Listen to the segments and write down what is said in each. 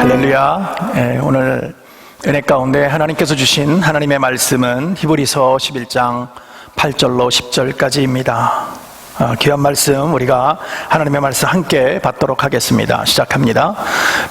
할렐루야. 오늘 은혜 가운데 하나님께서 주신 하나님의 말씀은 히브리서 11장 8절로 10절까지입니다. 귀한 말씀 우리가 하나님의 말씀 함께 받도록 하겠습니다. 시작합니다.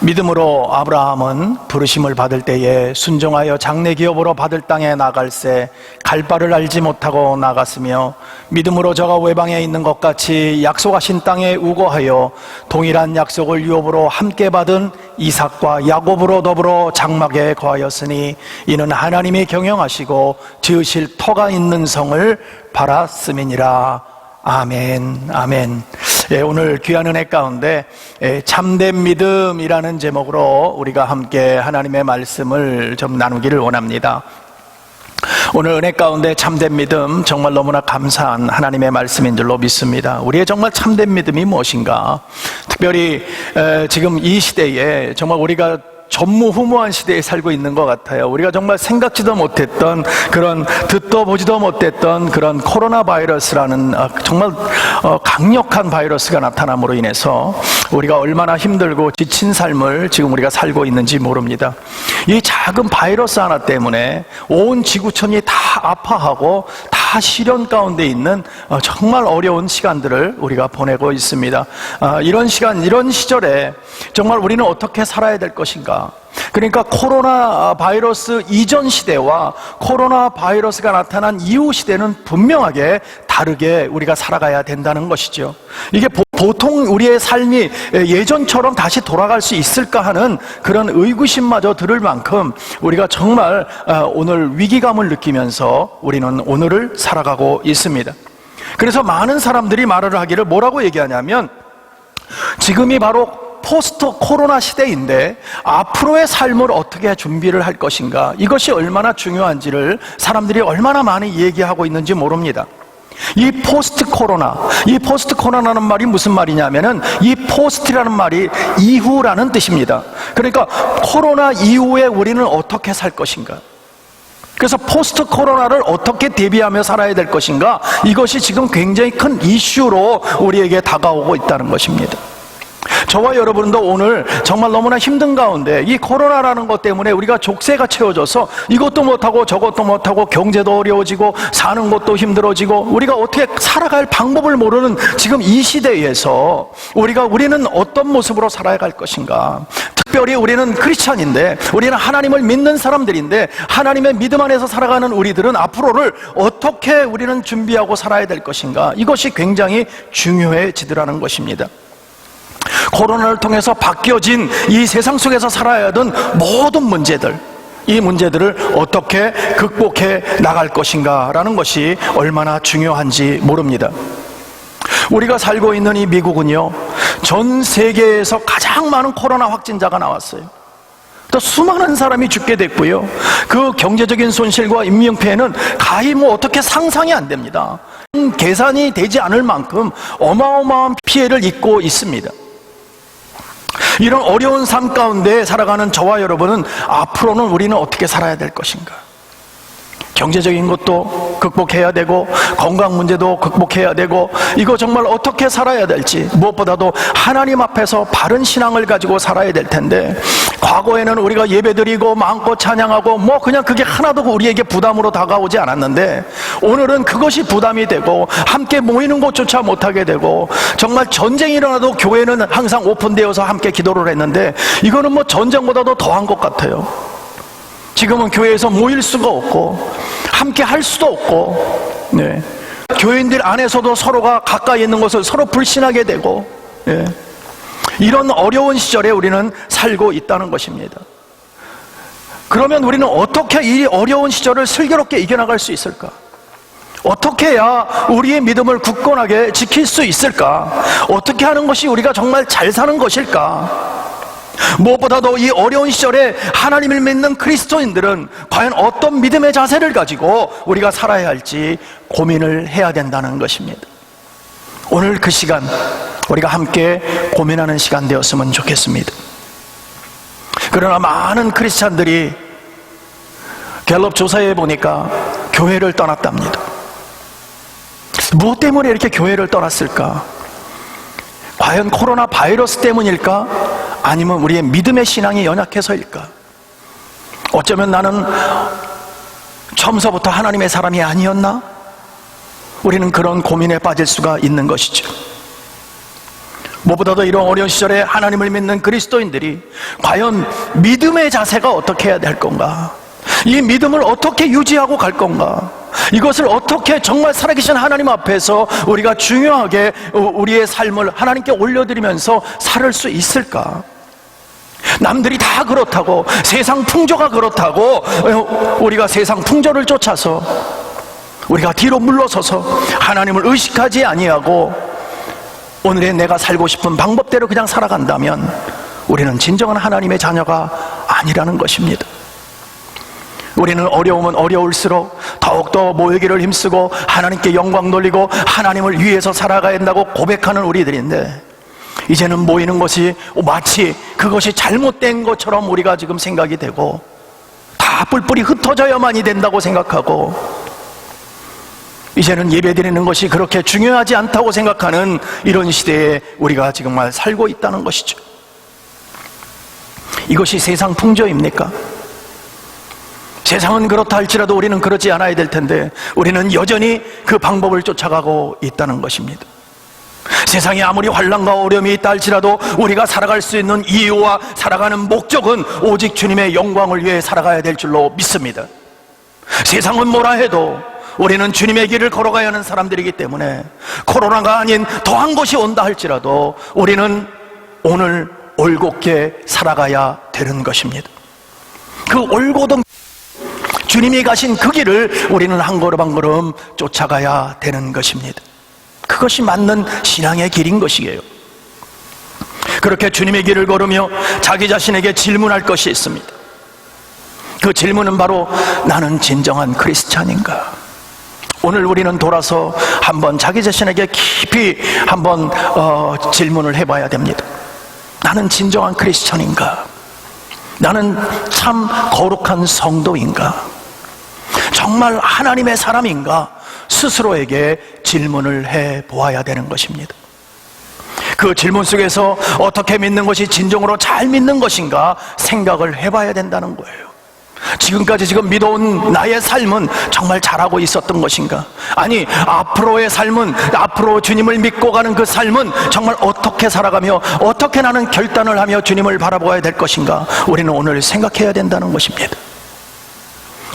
믿음으로 아브라함은 부르심을 받을 때에 순종하여 장래 기업으로 받을 땅에 나갈새 갈 바를 알지 못하고 나갔으며 믿음으로 저가 외방에 있는 것 같이 약속하신 땅에 우거하여 동일한 약속을 유업으로 함께 받은 이삭과 야곱으로 더불어 장막에 거하였으니 이는 하나님이 경영하시고 지으실 터가 있는 성을 바랐음이니라. 아멘, 아멘. 오늘 귀한 은혜 가운데 참된 믿음이라는 제목으로 우리가 함께 하나님의 말씀을 좀 나누기를 원합니다. 오늘 은혜 가운데 참된 믿음, 정말 너무나 감사한 하나님의 말씀인 줄로 믿습니다. 우리의 정말 참된 믿음이 무엇인가? 특별히 지금 이 시대에 정말 우리가 전무후무한 시대에 살고 있는 것 같아요. 우리가 정말 생각지도 못했던 그런 듣도 보지도 못했던 그런 코로나 바이러스라는 정말 강력한 바이러스가 나타남으로 인해서 우리가 얼마나 힘들고 지친 삶을 지금 우리가 살고 있는지 모릅니다. 이 작은 바이러스 하나 때문에 온 지구촌이 다 아파하고 다 시련 가운데 있는 정말 어려운 시간들을 우리가 보내고 있습니다. 이런 시간, 이런 시절에 정말 우리는 어떻게 살아야 될 것인가? 그러니까 코로나 바이러스 이전 시대와 코로나 바이러스가 나타난 이후 시대는 분명하게 다르게 우리가 살아가야 된다는 것이죠. 이게 보통 우리의 삶이 예전처럼 다시 돌아갈 수 있을까 하는 그런 의구심마저 들을 만큼 우리가 정말 오늘 위기감을 느끼면서 우리는 오늘을 살아가고 있습니다. 그래서 많은 사람들이 말을 하기를 뭐라고 얘기하냐면 지금이 바로 포스트 코로나 시대인데 앞으로의 삶을 어떻게 준비를 할 것인가, 이것이 얼마나 중요한지를 사람들이 얼마나 많이 얘기하고 있는지 모릅니다. 이 포스트 코로나라는 말이 무슨 말이냐면은 이 포스트라는 말이 이후라는 뜻입니다. 그러니까 코로나 이후에 우리는 어떻게 살 것인가, 그래서 포스트 코로나를 어떻게 대비하며 살아야 될 것인가, 이것이 지금 굉장히 큰 이슈로 우리에게 다가오고 있다는 것입니다. 저와 여러분도 오늘 정말 너무나 힘든 가운데 이 코로나라는 것 때문에 우리가 족쇄가 채워져서 이것도 못하고 저것도 못하고 경제도 어려워지고 사는 것도 힘들어지고 우리가 어떻게 살아갈 방법을 모르는 지금 이 시대에서 우리는 어떤 모습으로 살아야 할 것인가? 특별히 우리는 크리스찬인데, 우리는 하나님을 믿는 사람들인데 하나님의 믿음 안에서 살아가는 우리들은 앞으로를 어떻게 우리는 준비하고 살아야 될 것인가? 이것이 굉장히 중요해지더라는 것입니다. 코로나를 통해서 바뀌어진 이 세상 속에서 살아야 하던 모든 문제들, 이 문제들을 어떻게 극복해 나갈 것인가 라는 것이 얼마나 중요한지 모릅니다. 우리가 살고 있는 이 미국은요, 전 세계에서 가장 많은 코로나 확진자가 나왔어요. 또 수많은 사람이 죽게 됐고요, 그 경제적인 손실과 인명피해는 가히 어떻게 상상이 안 됩니다. 계산이 되지 않을 만큼 어마어마한 피해를 입고 있습니다. 이런 어려운 삶 가운데 살아가는 저와 여러분은 앞으로는 우리는 어떻게 살아야 될 것인가? 경제적인 것도 극복해야 되고 건강 문제도 극복해야 되고, 이거 정말 어떻게 살아야 될지, 무엇보다도 하나님 앞에서 바른 신앙을 가지고 살아야 될 텐데, 과거에는 우리가 예배드리고 마음껏 찬양하고 그냥 그게 하나도 우리에게 부담으로 다가오지 않았는데 오늘은 그것이 부담이 되고 함께 모이는 것조차 못하게 되고, 정말 전쟁이 일어나도 교회는 항상 오픈되어서 함께 기도를 했는데 이거는 전쟁보다도 더한 것 같아요. 지금은 교회에서 모일 수가 없고 함께 할 수도 없고, 교인들 안에서도 서로가 가까이 있는 것을 서로 불신하게 되고, 이런 어려운 시절에 우리는 살고 있다는 것입니다. 그러면 우리는 어떻게 이 어려운 시절을 슬기롭게 이겨나갈 수 있을까? 어떻게 해야 우리의 믿음을 굳건하게 지킬 수 있을까? 어떻게 하는 것이 우리가 정말 잘 사는 것일까? 무엇보다도 이 어려운 시절에 하나님을 믿는 그리스도인들은 과연 어떤 믿음의 자세를 가지고 우리가 살아야 할지 고민을 해야 된다는 것입니다. 오늘 그 시간 우리가 함께 고민하는 시간 되었으면 좋겠습니다. 그러나 많은 크리스찬들이 갤럽 조사에 보니까 교회를 떠났답니다. 무엇 때문에 이렇게 교회를 떠났을까? 과연 코로나 바이러스 때문일까? 아니면 우리의 믿음의 신앙이 연약해서일까? 어쩌면 나는 처음서부터 하나님의 사람이 아니었나? 우리는 그런 고민에 빠질 수가 있는 것이죠. 무엇보다도 이런 어려운 시절에 하나님을 믿는 그리스도인들이 과연 믿음의 자세가 어떻게 해야 될 건가? 이 믿음을 어떻게 유지하고 갈 건가? 이것을 어떻게 정말 살아계신 하나님 앞에서 우리가 중요하게 우리의 삶을 하나님께 올려드리면서 살 수 있을까? 남들이 다 그렇다고, 세상 풍조가 그렇다고 우리가 세상 풍조를 쫓아서 우리가 뒤로 물러서서 하나님을 의식하지 아니하고 오늘의 내가 살고 싶은 방법대로 그냥 살아간다면 우리는 진정한 하나님의 자녀가 아니라는 것입니다. 우리는 어려우면 어려울수록 더욱더 모이기를 힘쓰고 하나님께 영광 돌리고 하나님을 위해서 살아가야 한다고 고백하는 우리들인데, 이제는 모이는 것이 마치 그것이 잘못된 것처럼 우리가 지금 생각이 되고 다 뿔뿔이 흩어져야만이 된다고 생각하고 이제는 예배드리는 것이 그렇게 중요하지 않다고 생각하는 이런 시대에 우리가 정말 살고 있다는 것이죠. 이것이 세상 풍조입니까? 세상은 그렇다 할지라도 우리는 그러지 않아야 될 텐데 우리는 여전히 그 방법을 쫓아가고 있다는 것입니다. 세상에 아무리 환난과 어려움이 있다 할지라도 우리가 살아갈 수 있는 이유와 살아가는 목적은 오직 주님의 영광을 위해 살아가야 될 줄로 믿습니다. 세상은 뭐라 해도 우리는 주님의 길을 걸어가야 하는 사람들이기 때문에 코로나가 아닌 더한 것이 온다 할지라도 우리는 오늘 올곧게 살아가야 되는 것입니다. 그 올곧은 주님이 가신 그 길을 우리는 한 걸음 한 걸음 쫓아가야 되는 것입니다. 그것이 맞는 신앙의 길인 것이에요. 그렇게 주님의 길을 걸으며 자기 자신에게 질문할 것이 있습니다. 그 질문은 바로 나는 진정한 크리스찬인가? 오늘 우리는 돌아서 한번 자기 자신에게 깊이 한번 질문을 해봐야 됩니다. 나는 진정한 크리스찬인가? 나는 참 거룩한 성도인가? 정말 하나님의 사람인가? 스스로에게 질문을 해보아야 되는 것입니다. 그 질문 속에서 어떻게 믿는 것이 진정으로 잘 믿는 것인가 생각을 해봐야 된다는 거예요. 지금까지 지금 믿어온 나의 삶은 정말 잘하고 있었던 것인가? 아니, 앞으로의 삶은, 앞으로 주님을 믿고 가는 그 삶은 정말 어떻게 살아가며 어떻게 나는 결단을 하며 주님을 바라보아야 될 것인가? 우리는 오늘 생각해야 된다는 것입니다.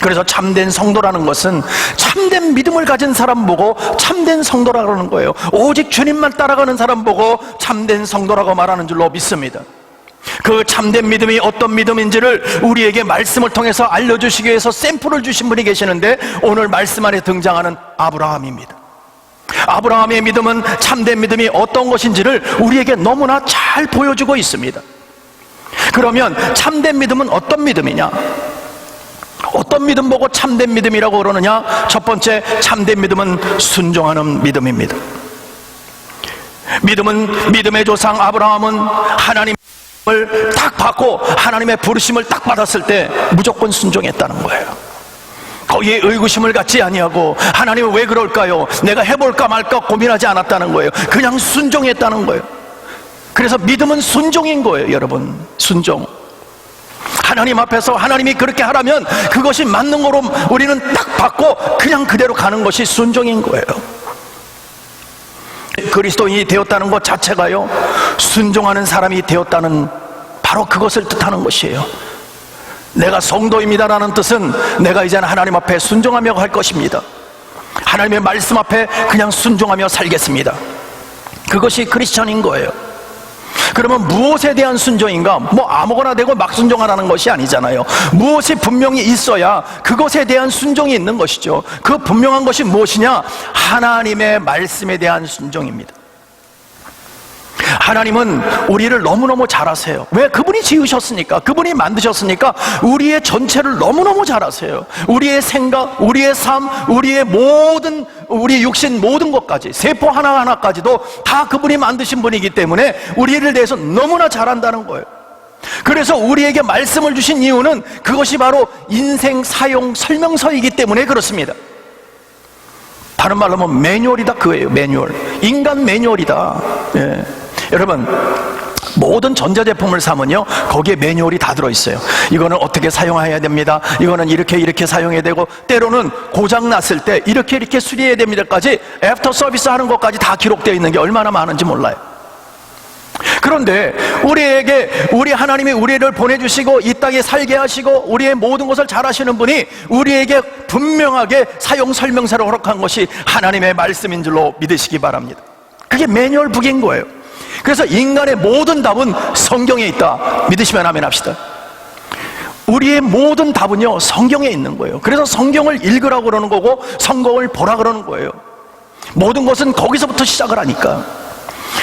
그래서 참된 성도라는 것은 참된 믿음을 가진 사람 보고 참된 성도라고 그러는 거예요. 오직 주님만 따라가는 사람 보고 참된 성도라고 말하는 줄로 믿습니다. 그 참된 믿음이 어떤 믿음인지를 우리에게 말씀을 통해서 알려주시기 위해서 샘플을 주신 분이 계시는데 오늘 말씀 안에 등장하는 아브라함입니다. 아브라함의 믿음은, 참된 믿음이 어떤 것인지를 우리에게 너무나 잘 보여주고 있습니다. 그러면 참된 믿음은 어떤 믿음이냐? 어떤 믿음 보고 참된 믿음이라고 그러느냐? 첫 번째, 참된 믿음은 순종하는 믿음입니다. 믿음은, 믿음의 조상 아브라함은 하나님을 딱 받고 하나님의 부르심을 딱 받았을 때 무조건 순종했다는 거예요. 거기에 의구심을 갖지 아니하고 하나님 왜 그럴까요? 내가 해볼까 말까 고민하지 않았다는 거예요. 그냥 순종했다는 거예요. 그래서 믿음은 순종인 거예요, 여러분. 순종. 하나님 앞에서 하나님이 그렇게 하라면 그것이 맞는 거로 우리는 딱 받고 그냥 그대로 가는 것이 순종인 거예요. 그리스도인이 되었다는 것 자체가요, 순종하는 사람이 되었다는 바로 그것을 뜻하는 것이에요. 내가 성도입니다라는 뜻은 내가 이제는 하나님 앞에 순종하며 갈 것입니다. 하나님의 말씀 앞에 그냥 순종하며 살겠습니다. 그것이 크리스천인 거예요. 그러면 무엇에 대한 순종인가? 뭐 아무거나 되고 막 순종하라는 것이 아니잖아요. 무엇이 분명히 있어야 그것에 대한 순종이 있는 것이죠. 그 분명한 것이 무엇이냐? 하나님의 말씀에 대한 순종입니다. 하나님은 우리를 너무너무 잘 아세요. 왜? 그분이 지으셨으니까, 그분이 만드셨으니까 우리의 전체를 너무너무 잘 아세요. 우리의 생각, 우리의 삶, 우리의 모든, 우리 육신 모든 것까지, 세포 하나하나까지도 다 그분이 만드신 분이기 때문에 우리를 대해서 너무나 잘 안다는 거예요. 그래서 우리에게 말씀을 주신 이유는 그것이 바로 인생 사용 설명서이기 때문에 그렇습니다. 다른 말로 하면 매뉴얼이다, 그거예요. 매뉴얼. 인간 매뉴얼이다. 예. 여러분, 모든 전자제품을 사면요, 거기에 매뉴얼이 다 들어있어요. 이거는 어떻게 사용해야 됩니다. 이거는 이렇게 사용해야 되고, 때로는 고장났을 때 이렇게 수리해야 됩니다까지, 애프터 서비스 하는 것까지 다 기록되어 있는 게 얼마나 많은지 몰라요. 그런데 우리 하나님이 우리를 보내주시고 이 땅에 살게 하시고 우리의 모든 것을 잘 하시는 분이 우리에게 분명하게 사용 설명서를 허락한 것이 하나님의 말씀인 줄로 믿으시기 바랍니다. 그게 매뉴얼 북인 거예요. 그래서 인간의 모든 답은 성경에 있다. 믿으시면 아멘 합시다. 우리의 모든 답은요, 성경에 있는 거예요. 그래서 성경을 읽으라고 그러는 거고 성경을 보라 그러는 거예요. 모든 것은 거기서부터 시작을 하니까.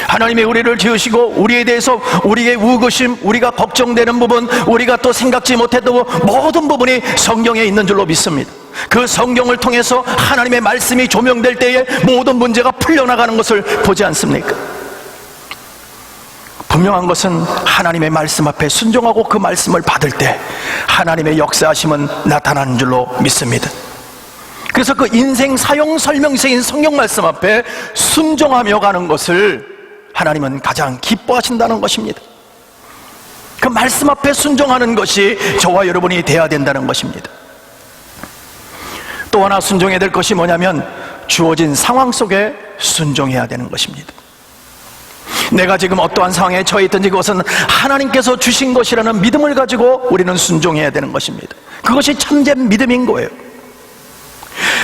하나님이 우리를 지으시고 우리에 대해서 우리의 우구심, 우리가 걱정되는 부분, 우리가 또 생각지 못했던 모든 부분이 성경에 있는 줄로 믿습니다. 그 성경을 통해서 하나님의 말씀이 조명될 때에 모든 문제가 풀려나가는 것을 보지 않습니까? 분명한 것은 하나님의 말씀 앞에 순종하고 그 말씀을 받을 때 하나님의 역사하심은 나타나는 줄로 믿습니다. 그래서 그 인생 사용 설명서인 성경 말씀 앞에 순종하며 가는 것을 하나님은 가장 기뻐하신다는 것입니다. 그 말씀 앞에 순종하는 것이 저와 여러분이 돼야 된다는 것입니다. 또 하나 순종해야 될 것이 뭐냐면 주어진 상황 속에 순종해야 되는 것입니다. 내가 지금 어떠한 상황에 처해 있든지 그것은 하나님께서 주신 것이라는 믿음을 가지고 우리는 순종해야 되는 것입니다. 그것이 참된 믿음인 거예요.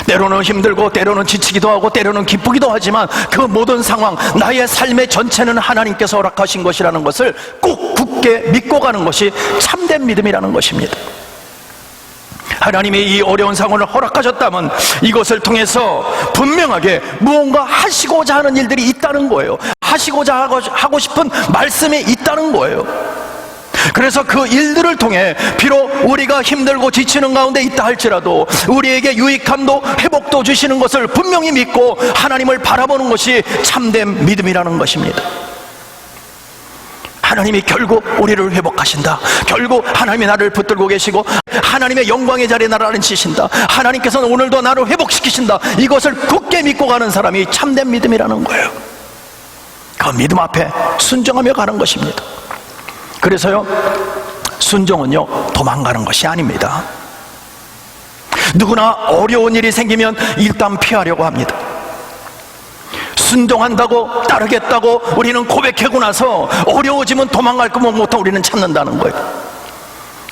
때로는 힘들고 때로는 지치기도 하고 때로는 기쁘기도 하지만 그 모든 상황, 나의 삶의 전체는 하나님께서 허락하신 것이라는 것을 꼭 굳게 믿고 가는 것이 참된 믿음이라는 것입니다. 하나님이 이 어려운 상황을 허락하셨다면 이것을 통해서 분명하게 무언가 하시고자 하는 일들이 있다는 거예요. 하시고자 하고 싶은 말씀이 있다는 거예요. 그래서 그 일들을 통해 비록 우리가 힘들고 지치는 가운데 있다 할지라도 우리에게 유익함도 회복도 주시는 것을 분명히 믿고 하나님을 바라보는 것이 참된 믿음이라는 것입니다. 하나님이 결국 우리를 회복하신다. 결국 하나님이 나를 붙들고 계시고 하나님의 영광의 자리에 나를 앉히신다. 하나님께서는 오늘도 나를 회복시키신다. 이것을 굳게 믿고 가는 사람이 참된 믿음이라는 거예요. 그 믿음 앞에 순종하며 가는 것입니다. 그래서요, 순종은요, 도망가는 것이 아닙니다. 누구나 어려운 일이 생기면 일단 피하려고 합니다. 순종한다고 따르겠다고 우리는 고백하고 나서 어려워지면 도망갈 것만 못하고 우리는 참는다는 거예요.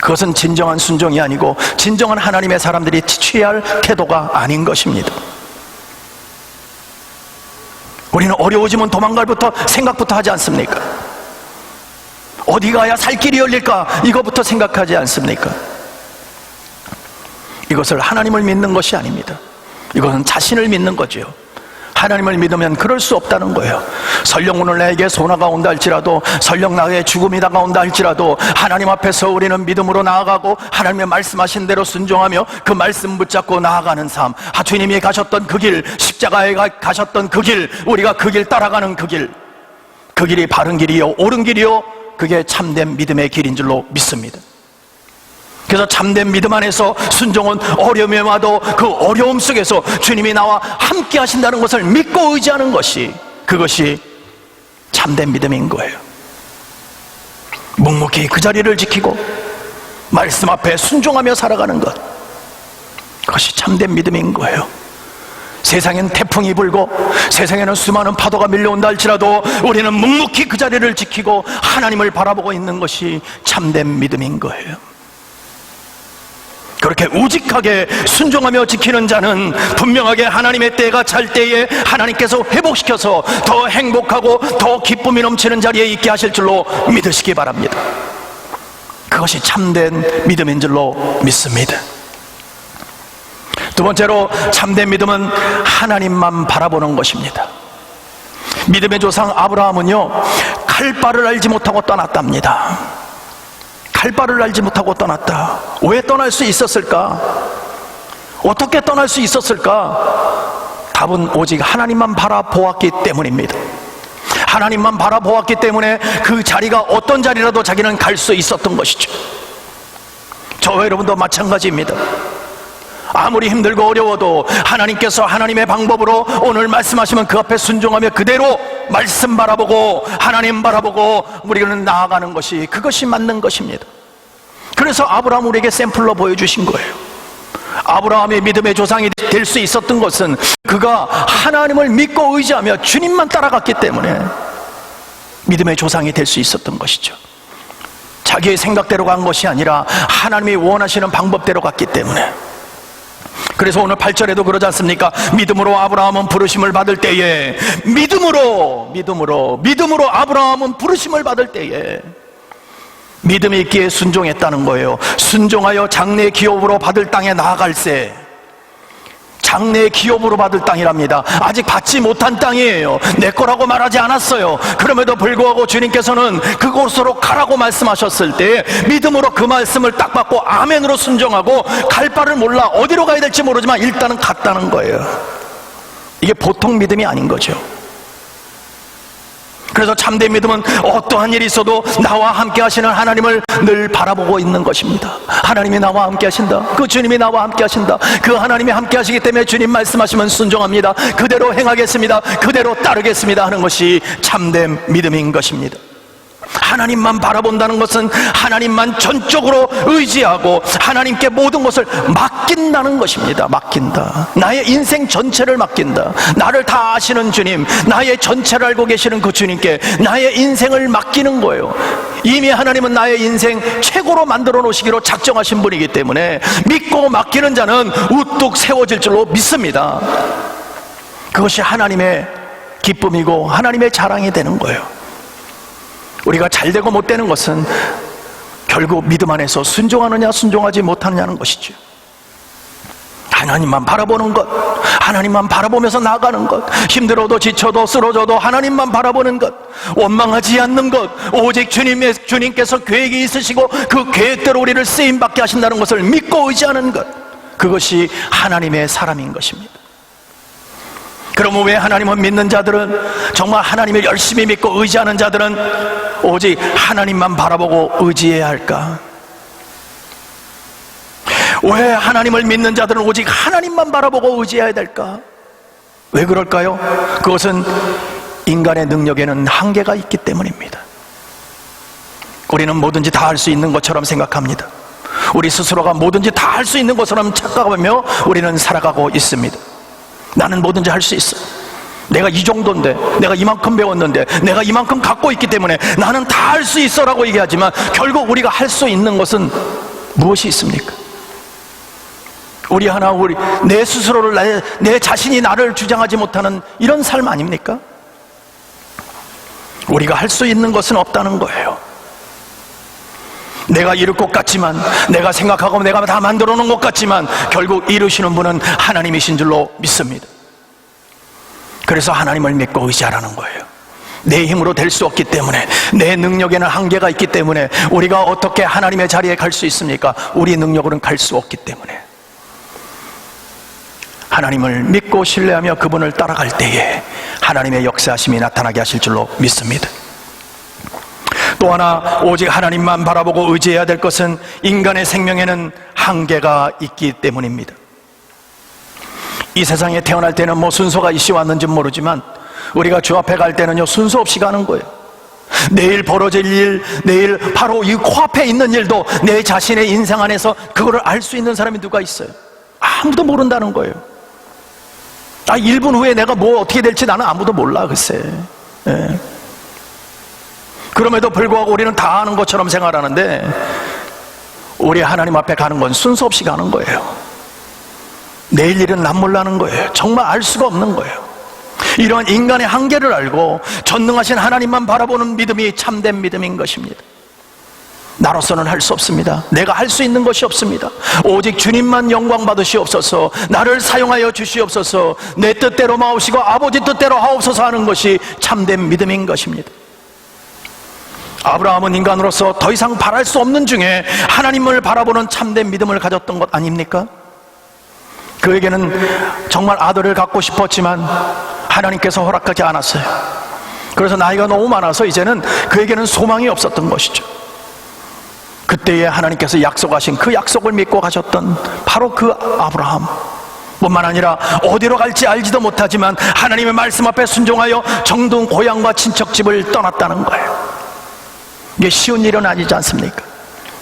그것은 진정한 순종이 아니고 진정한 하나님의 사람들이 취해야 할 태도가 아닌 것입니다. 우리는 어려워지면 도망갈 부터 생각부터 하지 않습니까? 어디 가야 살 길이 열릴까? 이거부터 생각하지 않습니까? 이것을 하나님을 믿는 것이 아닙니다. 이것은 자신을 믿는 거죠. 하나님을 믿으면 그럴 수 없다는 거예요. 설령 오늘 나에게 소나가 온다 할지라도, 설령 나의 죽음이 다가온다 할지라도 하나님 앞에서 우리는 믿음으로 나아가고 하나님의 말씀하신 대로 순종하며 그 말씀 붙잡고 나아가는 삶, 주님이 가셨던 그 길, 십자가에 가셨던 그 길, 우리가 그 길 따라가는 그 길, 그 길이 바른 길이요 옳은 길이요, 그게 참된 믿음의 길인 줄로 믿습니다. 그래서 참된 믿음 안에서 순종은 어려움이 와도 그 어려움 속에서 주님이 나와 함께 하신다는 것을 믿고 의지하는 것이, 그것이 참된 믿음인 거예요. 묵묵히 그 자리를 지키고 말씀 앞에 순종하며 살아가는 것, 그것이 참된 믿음인 거예요. 세상엔 태풍이 불고 세상에는 수많은 파도가 밀려온다 할지라도 우리는 묵묵히 그 자리를 지키고 하나님을 바라보고 있는 것이 참된 믿음인 거예요. 그렇게 우직하게 순종하며 지키는 자는 분명하게 하나님의 때가 찰 때에 하나님께서 회복시켜서 더 행복하고 더 기쁨이 넘치는 자리에 있게 하실 줄로 믿으시기 바랍니다. 그것이 참된 믿음인 줄로 믿습니다. 두 번째로 참된 믿음은 하나님만 바라보는 것입니다. 믿음의 조상 아브라함은요, 칼바를 알지 못하고 떠났답니다. 칼바를 알지 못하고 떠났다. 왜 떠날 수 있었을까? 어떻게 떠날 수 있었을까? 답은 오직 하나님만 바라보았기 때문입니다. 하나님만 바라보았기 때문에 그 자리가 어떤 자리라도 자기는 갈 수 있었던 것이죠. 저와 여러분도 마찬가지입니다. 아무리 힘들고 어려워도 하나님께서 하나님의 방법으로 오늘 말씀하시면 그 앞에 순종하며 그대로 말씀 바라보고 하나님 바라보고 우리는 나아가는 것이, 그것이 맞는 것입니다. 그래서 아브라함 우리에게 샘플로 보여주신 거예요. 아브라함의 믿음의 조상이 될 수 있었던 것은 그가 하나님을 믿고 의지하며 주님만 따라갔기 때문에 믿음의 조상이 될 수 있었던 것이죠. 자기의 생각대로 간 것이 아니라 하나님이 원하시는 방법대로 갔기 때문에. 그래서 오늘 8절에도 그러지 않습니까? 믿음으로 아브라함은 부르심을 받을 때에, 믿음으로 아브라함은 부르심을 받을 때에 믿음이 있기에 순종했다는 거예요. 순종하여 장래 기업으로 받을 땅에 나아갈새. 장래 기업으로 받을 땅이랍니다. 아직 받지 못한 땅이에요. 내 거라고 말하지 않았어요. 그럼에도 불구하고 주님께서는 그곳으로 가라고 말씀하셨을 때 믿음으로 그 말씀을 딱 받고 아멘으로 순종하고 갈 바를 몰라 어디로 가야 될지 모르지만 일단은 갔다는 거예요. 이게 보통 믿음이 아닌 거죠. 그래서 참된 믿음은 어떠한 일이 있어도 나와 함께 하시는 하나님을 늘 바라보고 있는 것입니다. 하나님이 나와 함께 하신다. 그 주님이 나와 함께 하신다. 그 하나님이 함께 하시기 때문에 주님 말씀하시면 순종합니다. 그대로 행하겠습니다. 그대로 따르겠습니다 하는 것이 참된 믿음인 것입니다. 하나님만 바라본다는 것은 하나님만 전적으로 의지하고 하나님께 모든 것을 맡긴다는 것입니다. 맡긴다. 나의 인생 전체를 맡긴다. 나를 다 아시는 주님, 나의 전체를 알고 계시는 그 주님께 나의 인생을 맡기는 거예요. 이미 하나님은 나의 인생 최고로 만들어 놓으시기로 작정하신 분이기 때문에 믿고 맡기는 자는 우뚝 세워질 줄로 믿습니다. 그것이 하나님의 기쁨이고 하나님의 자랑이 되는 거예요. 우리가 잘되고 못되는 것은 결국 믿음 안에서 순종하느냐 순종하지 못하느냐는 것이죠. 하나님만 바라보는 것, 하나님만 바라보면서 나아가는 것, 힘들어도 지쳐도 쓰러져도 하나님만 바라보는 것, 원망하지 않는 것, 오직 주님께서 계획이 있으시고 그 계획대로 우리를 쓰임받게 하신다는 것을 믿고 의지하는 것, 그것이 하나님의 사람인 것입니다. 그러면 왜 하나님을 믿는 자들은, 정말 하나님을 열심히 믿고 의지하는 자들은 오직 하나님만 바라보고 의지해야 할까? 왜 하나님을 믿는 자들은 오직 하나님만 바라보고 의지해야 될까? 왜 그럴까요? 그것은 인간의 능력에는 한계가 있기 때문입니다. 우리는 뭐든지 다 할 수 있는 것처럼 생각합니다. 우리 스스로가 뭐든지 다 할 수 있는 것처럼 착각하며 우리는 살아가고 있습니다. 나는 뭐든지 할 수 있어. 내가 이 정도인데, 내가 이만큼 배웠는데, 내가 이만큼 갖고 있기 때문에 나는 다 할 수 있어 라고 얘기하지만 결국 우리가 할 수 있는 것은 무엇이 있습니까? 내 스스로를, 내 자신이 나를 주장하지 못하는 이런 삶 아닙니까? 우리가 할 수 있는 것은 없다는 거예요. 내가 이룰 것 같지만, 내가 생각하고 내가 다 만들어 놓은 것 같지만 결국 이루시는 분은 하나님이신 줄로 믿습니다. 그래서 하나님을 믿고 의지하라는 거예요. 내 힘으로 될 수 없기 때문에, 내 능력에는 한계가 있기 때문에 우리가 어떻게 하나님의 자리에 갈 수 있습니까? 우리 능력으로는 갈 수 없기 때문에 하나님을 믿고 신뢰하며 그분을 따라갈 때에 하나님의 역사하심이 나타나게 하실 줄로 믿습니다. 또 하나, 오직 하나님만 바라보고 의지해야 될 것은 인간의 생명에는 한계가 있기 때문입니다. 이 세상에 태어날 때는 순서가 있이 왔는지 모르지만 우리가 주 앞에 갈 때는요, 순서 없이 가는 거예요. 내일 벌어질 일, 내일 바로 이 코앞에 있는 일도 내 자신의 인생 안에서 그거를 알 수 있는 사람이 누가 있어요? 아무도 모른다는 거예요. 1분 후에 내가 어떻게 될지 나는 아무도 몰라, 글쎄. 예. 그럼에도 불구하고 우리는 다 아는 것처럼 생활하는데 우리 하나님 앞에 가는 건 순서 없이 가는 거예요. 내일 일은 난 몰라는 거예요. 정말 알 수가 없는 거예요. 이런 인간의 한계를 알고 전능하신 하나님만 바라보는 믿음이 참된 믿음인 것입니다. 나로서는 할 수 없습니다. 내가 할 수 있는 것이 없습니다. 오직 주님만 영광 받으시옵소서, 나를 사용하여 주시옵소서, 내 뜻대로 마옵시고 아버지 뜻대로 하옵소서 하는 것이 참된 믿음인 것입니다. 아브라함은 인간으로서 더 이상 바랄 수 없는 중에 하나님을 바라보는 참된 믿음을 가졌던 것 아닙니까? 그에게는 정말 아들을 갖고 싶었지만 하나님께서 허락하지 않았어요. 그래서 나이가 너무 많아서 이제는 그에게는 소망이 없었던 것이죠. 그때에 하나님께서 약속하신 그 약속을 믿고 가셨던 바로 그 아브라함, 뿐만 아니라 어디로 갈지 알지도 못하지만 하나님의 말씀 앞에 순종하여 정든 고향과 친척집을 떠났다는 거예요. 이게 쉬운 일은 아니지 않습니까?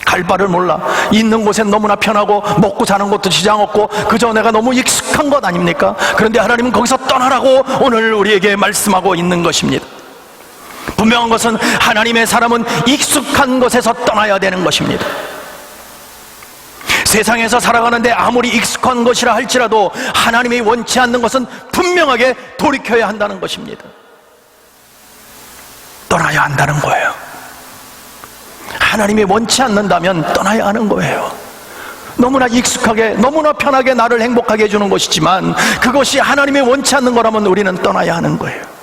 갈 바를 몰라, 있는 곳엔 너무나 편하고 먹고 사는 것도 지장 없고 그저 내가 너무 익숙한 것 아닙니까? 그런데 하나님은 거기서 떠나라고 오늘 우리에게 말씀하고 있는 것입니다. 분명한 것은 하나님의 사람은 익숙한 것에서 떠나야 되는 것입니다. 세상에서 살아가는데 아무리 익숙한 것이라 할지라도 하나님이 원치 않는 것은 분명하게 돌이켜야 한다는 것입니다. 떠나야 한다는 거예요. 하나님이 원치 않는다면 떠나야 하는 거예요. 너무나 익숙하게, 너무나 편하게 나를 행복하게 해주는 것이지만 그것이 하나님이 원치 않는 거라면 우리는 떠나야 하는 거예요.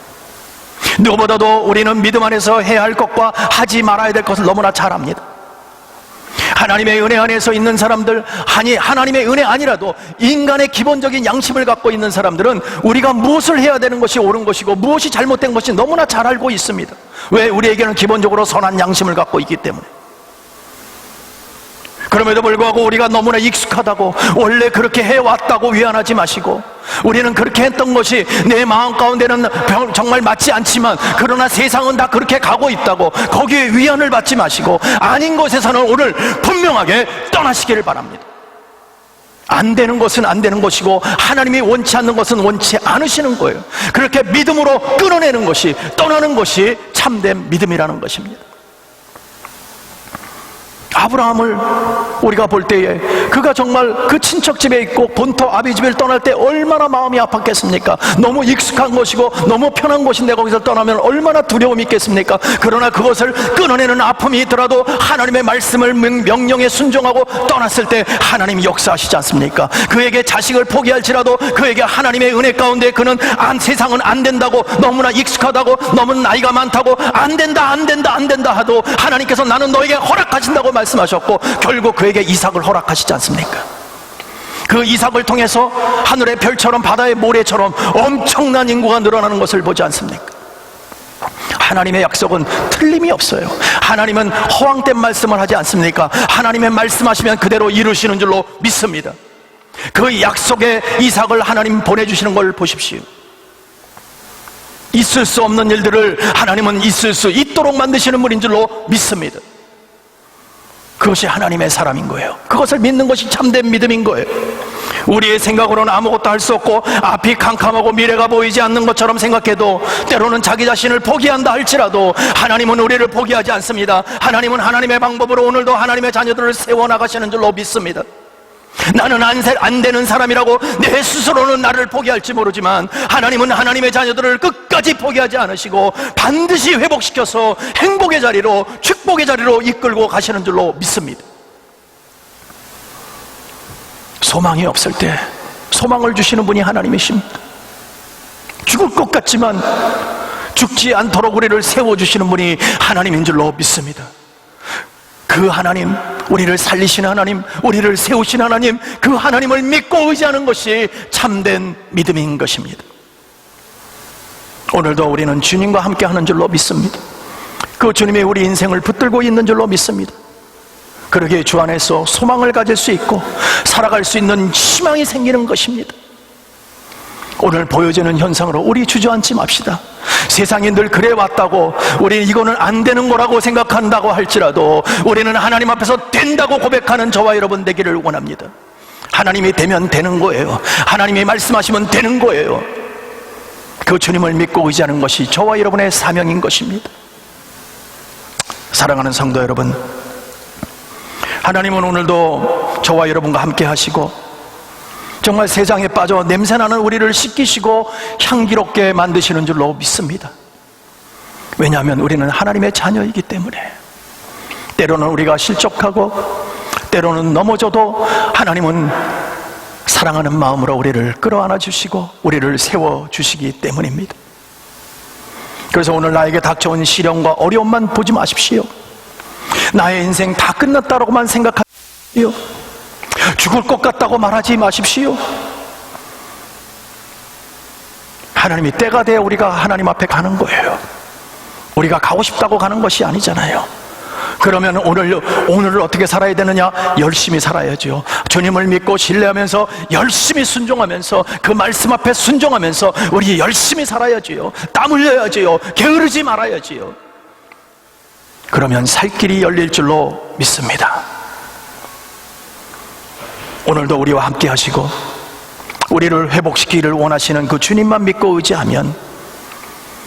누구보다도 우리는 믿음 안에서 해야 할 것과 하지 말아야 될 것을 너무나 잘 압니다. 하나님의 은혜 안에서 있는 사람들, 아니 하나님의 은혜 아니라도 인간의 기본적인 양심을 갖고 있는 사람들은 우리가 무엇을 해야 되는 것이 옳은 것이고 무엇이 잘못된 것이 너무나 잘 알고 있습니다. 왜? 우리에게는 기본적으로 선한 양심을 갖고 있기 때문에. 그럼에도 불구하고 우리가 너무나 익숙하다고, 원래 그렇게 해왔다고 위안하지 마시고, 우리는 그렇게 했던 것이 내 마음 가운데는 정말 맞지 않지만 그러나 세상은 다 그렇게 가고 있다고 거기에 위안을 받지 마시고 아닌 것에서는 오늘 분명하게 떠나시기를 바랍니다. 안 되는 것은 안 되는 것이고 하나님이 원치 않는 것은 원치 않으시는 거예요. 그렇게 믿음으로 끊어내는 것이, 떠나는 것이 참된 믿음이라는 것입니다. 아브라함을 우리가 볼 때에 그가 정말 그 친척집에 있고 본토 아비집을 떠날 때 얼마나 마음이 아팠겠습니까? 너무 익숙한 것이고 너무 편한 곳인데 거기서 떠나면 얼마나 두려움이 있겠습니까? 그러나 그것을 끊어내는 아픔이 있더라도 하나님의 말씀을 명령에 순종하고 떠났을 때 하나님이 역사하시지 않습니까? 그에게 자식을 포기할지라도 그에게 하나님의 은혜 가운데 그는 세상은 안 된다고, 너무나 익숙하다고, 너무 나이가 많다고 안 된다 하도 하나님께서 나는 너에게 허락하신다고 말씀하셨고 결국 그에게 이삭을 허락하시지 않습니까? 그 이삭을 통해서 하늘의 별처럼 바다의 모래처럼 엄청난 인구가 늘어나는 것을 보지 않습니까? 하나님의 약속은 틀림이 없어요. 하나님은 허황된 말씀을 하지 않습니까? 하나님의 말씀하시면 그대로 이루시는 줄로 믿습니다. 그 약속의 이삭을 하나님 보내주시는 걸 보십시오. 있을 수 없는 일들을 하나님은 있을 수 있도록 만드시는 분인 줄로 믿습니다. 그것이 하나님의 사람인 거예요. 그것을 믿는 것이 참된 믿음인 거예요. 우리의 생각으로는 아무것도 할 수 없고 앞이 캄캄하고 미래가 보이지 않는 것처럼 생각해도 때로는 자기 자신을 포기한다 할지라도 하나님은 우리를 포기하지 않습니다. 하나님은 하나님의 방법으로 오늘도 하나님의 자녀들을 세워나가시는 줄로 믿습니다. 나는 안 되는 사람이라고 내 스스로는 나를 포기할지 모르지만 하나님은 하나님의 자녀들을 끝까지 포기하지 않으시고 반드시 회복시켜서 행복의 자리로, 축복의 자리로 이끌고 가시는 줄로 믿습니다. 소망이 없을 때 소망을 주시는 분이 하나님이십니다. 죽을 것 같지만 죽지 않도록 우리를 세워주시는 분이 하나님인 줄로 믿습니다. 그 하나님, 우리를 살리시는 하나님, 우리를 세우신 하나님, 그 하나님을 믿고 의지하는 것이 참된 믿음인 것입니다. 오늘도 우리는 주님과 함께 하는 줄로 믿습니다. 그 주님이 우리 인생을 붙들고 있는 줄로 믿습니다. 그러기에 주 안에서 소망을 가질 수 있고 살아갈 수 있는 희망이 생기는 것입니다. 오늘 보여지는 현상으로 우리 주저앉지 맙시다. 세상이 늘 그래 왔다고, 우리는 이거는 안 되는 거라고 생각한다고 할지라도 우리는 하나님 앞에서 된다고 고백하는 저와 여러분 되기를 원합니다. 하나님이 되면 되는 거예요. 하나님이 말씀하시면 되는 거예요. 그 주님을 믿고 의지하는 것이 저와 여러분의 사명인 것입니다. 사랑하는 성도 여러분, 하나님은 오늘도 저와 여러분과 함께 하시고 정말 세상에 빠져 냄새나는 우리를 씻기시고 향기롭게 만드시는 줄로 믿습니다. 왜냐하면 우리는 하나님의 자녀이기 때문에. 때로는 우리가 실족하고 때로는 넘어져도 하나님은 사랑하는 마음으로 우리를 끌어안아 주시고 우리를 세워주시기 때문입니다. 그래서 오늘 나에게 닥쳐온 시련과 어려움만 보지 마십시오. 나의 인생 다 끝났다고만 생각하십시오. 죽을 것 같다고 말하지 마십시오. 하나님이 때가 돼야 우리가 하나님 앞에 가는 거예요. 우리가 가고 싶다고 가는 것이 아니잖아요. 그러면 오늘을 어떻게 살아야 되느냐? 열심히 살아야죠. 주님을 믿고 신뢰하면서 열심히 순종하면서 그 말씀 앞에 순종하면서 우리 열심히 살아야지요. 땀 흘려야지요. 게으르지 말아야지요. 그러면 살 길이 열릴 줄로 믿습니다. 오늘도 우리와 함께 하시고 우리를 회복시키기를 원하시는 그 주님만 믿고 의지하면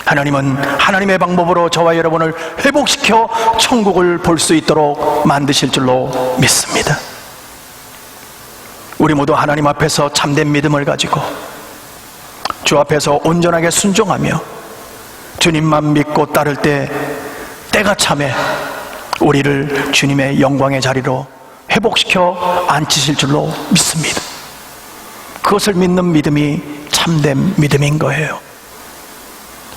하나님은 하나님의 방법으로 저와 여러분을 회복시켜 천국을 볼 수 있도록 만드실 줄로 믿습니다. 우리 모두 하나님 앞에서 참된 믿음을 가지고 주 앞에서 온전하게 순종하며 주님만 믿고 따를 때가 참에 우리를 주님의 영광의 자리로 회복시켜 앉히실 줄로 믿습니다. 그것을 믿는 믿음이 참된 믿음인 거예요.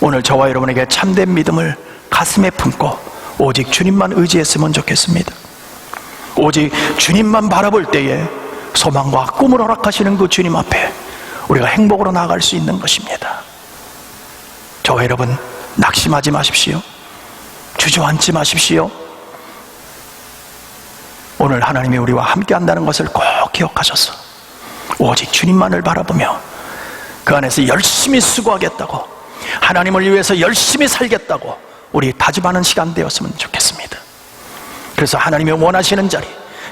오늘 저와 여러분에게 참된 믿음을 가슴에 품고 오직 주님만 의지했으면 좋겠습니다. 오직 주님만 바라볼 때에 소망과 꿈을 허락하시는 그 주님 앞에 우리가 행복으로 나아갈 수 있는 것입니다. 저와 여러분, 낙심하지 마십시오. 주저앉지 마십시오. 오늘 하나님이 우리와 함께 한다는 것을 꼭 기억하셔서 오직 주님만을 바라보며 그 안에서 열심히 수고하겠다고, 하나님을 위해서 열심히 살겠다고 우리 다짐하는 시간 되었으면 좋겠습니다. 그래서 하나님이 원하시는 자리,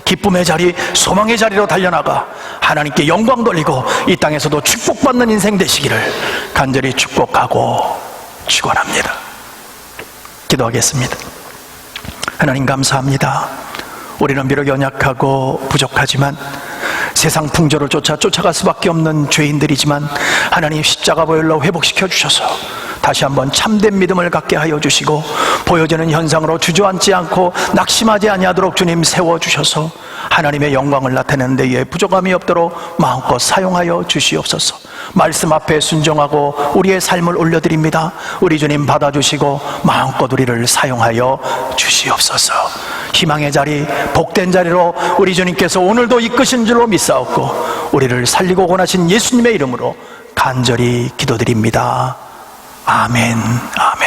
기쁨의 자리, 소망의 자리로 달려나가 하나님께 영광 돌리고 이 땅에서도 축복받는 인생 되시기를 간절히 축복하고 축원합니다. 기도하겠습니다. 하나님 감사합니다. 우리는 비록 연약하고 부족하지만 세상 풍조를 쫓아갈 수밖에 없는 죄인들이지만 하나님 십자가 보혈로 회복시켜 주셔서 다시 한번 참된 믿음을 갖게 하여 주시고 보여지는 현상으로 주저앉지 않고 낙심하지 아니하도록 주님 세워주셔서 하나님의 영광을 나타내는 데에 부족함이 없도록 마음껏 사용하여 주시옵소서. 말씀 앞에 순종하고 우리의 삶을 올려드립니다. 우리 주님 받아주시고 마음껏 우리를 사용하여 주시옵소서. 희망의 자리, 복된 자리로 우리 주님께서 오늘도 이끄신 줄로 믿사옵고 우리를 살리고 원하신 예수님의 이름으로 간절히 기도드립니다. 아멘. 아멘.